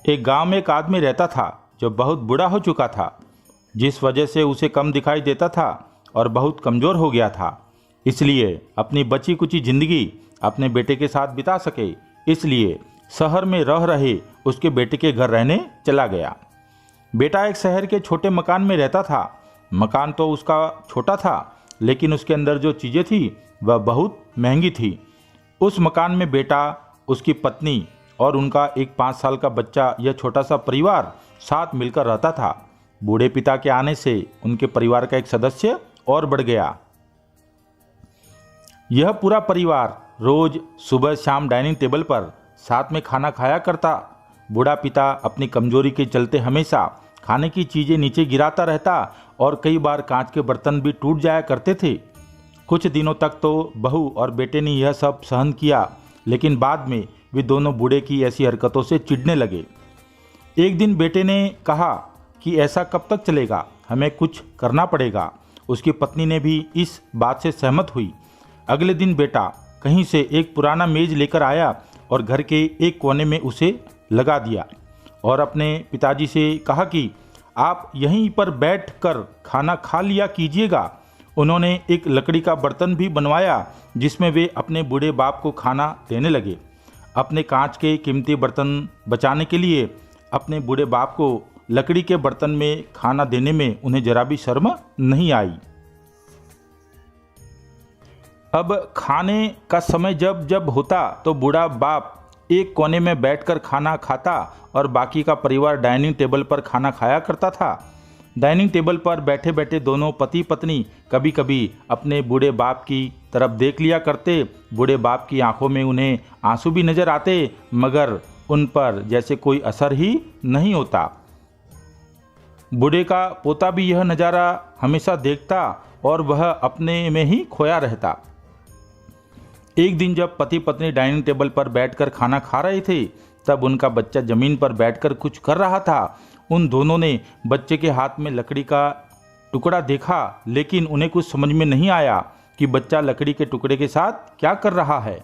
एक गांव में एक आदमी रहता था जो बहुत बूढ़ा हो चुका था, जिस वजह से उसे कम दिखाई देता था और बहुत कमज़ोर हो गया था। इसलिए अपनी बची कुची ज़िंदगी अपने बेटे के साथ बिता सके, इसलिए शहर में रह रहे उसके बेटे के घर रहने चला गया। बेटा एक शहर के छोटे मकान में रहता था। मकान तो उसका छोटा था, लेकिन उसके अंदर जो चीज़ें थी वह बहुत महंगी थी। उस मकान में बेटा, उसकी पत्नी और उनका एक 5 साल का बच्चा, यह छोटा सा परिवार साथ मिलकर रहता था। बूढ़े पिता के आने से उनके परिवार का एक सदस्य और बढ़ गया। यह पूरा परिवार रोज सुबह शाम डाइनिंग टेबल पर साथ में खाना खाया करता। बूढ़ा पिता अपनी कमजोरी के चलते हमेशा खाने की चीज़ें नीचे गिराता रहता और कई बार कांच के बर्तन भी टूट जाया करते थे। कुछ दिनों तक तो बहू और बेटे ने यह सब सहन किया, लेकिन बाद में वे दोनों बूढ़े की ऐसी हरकतों से चिढ़ने लगे। एक दिन बेटे ने कहा कि ऐसा कब तक चलेगा, हमें कुछ करना पड़ेगा। उसकी पत्नी ने भी इस बात से सहमत हुई। अगले दिन बेटा कहीं से एक पुराना मेज लेकर आया और घर के एक कोने में उसे लगा दिया और अपने पिताजी से कहा कि आप यहीं पर बैठ कर खाना खा लिया कीजिएगा। उन्होंने एक लकड़ी का बर्तन भी बनवाया जिसमें वे अपने बूढ़े बाप को खाना देने लगे। अपने कांच के कीमती बर्तन बचाने के लिए अपने बूढ़े बाप को लकड़ी के बर्तन में खाना देने में उन्हें जरा भी शर्म नहीं आई। अब खाने का समय जब जब होता तो बूढ़ा बाप एक कोने में बैठकर खाना खाता और बाकी का परिवार डाइनिंग टेबल पर खाना खाया करता था। डाइनिंग टेबल पर बैठे बैठे दोनों पति पत्नी कभी कभी अपने बूढ़े बाप की तरफ देख लिया करते। बूढ़े बाप की आंखों में उन्हें आंसू भी नजर आते, मगर उन पर जैसे कोई असर ही नहीं होता। बूढ़े का पोता भी यह नज़ारा हमेशा देखता और वह अपने में ही खोया रहता। एक दिन जब पति पत्नी डाइनिंग टेबल पर बैठकर खाना खा रहे थे, तब उनका बच्चा जमीन पर बैठकर कुछ कर रहा था। उन दोनों ने बच्चे के हाथ में लकड़ी का टुकड़ा देखा, लेकिन उन्हें कुछ समझ में नहीं आया कि बच्चा लकड़ी के टुकड़े के साथ क्या कर रहा है।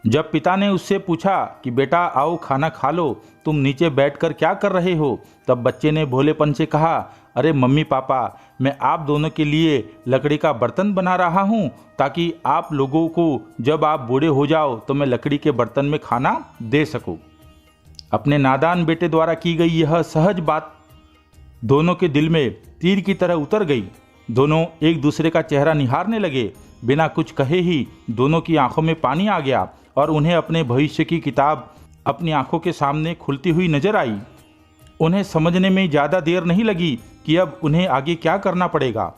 जब पिता ने उससे पूछा कि बेटा आओ खाना खा लो, तुम नीचे बैठकर क्या कर रहे हो, तब बच्चे ने भोलेपन से कहा, अरे मम्मी पापा, मैं आप दोनों के लिए लकड़ी का बर्तन बना रहा हूँ ताकि आप लोगों को जब आप बूढ़े हो जाओ तो मैं लकड़ी के बर्तन में खाना दे सकूँ। अपने नादान बेटे द्वारा की गई यह सहज बात दोनों के दिल में तीर की तरह उतर गई। दोनों एक दूसरे का चेहरा निहारने लगे। बिना कुछ कहे ही दोनों की आंखों में पानी आ गया और उन्हें अपने भविष्य की किताब अपनी आंखों के सामने खुलती हुई नजर आई। उन्हें समझने में ज़्यादा देर नहीं लगी कि अब उन्हें आगे क्या करना पड़ेगा।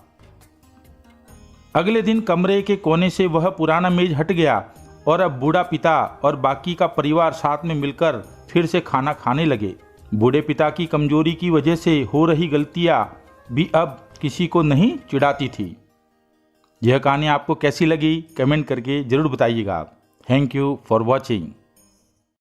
अगले दिन कमरे के कोने से वह पुराना मेज हट गया और अब बूढ़ा पिता और बाकी का परिवार साथ में मिलकर फिर से खाना खाने लगे। बूढ़े पिता की कमजोरी की वजह से हो रही गलतियां भी अब किसी को नहीं चिढ़ाती थी। यह कहानी आपको कैसी लगी कमेंट करके ज़रूर बताइएगा। Thank you for watching.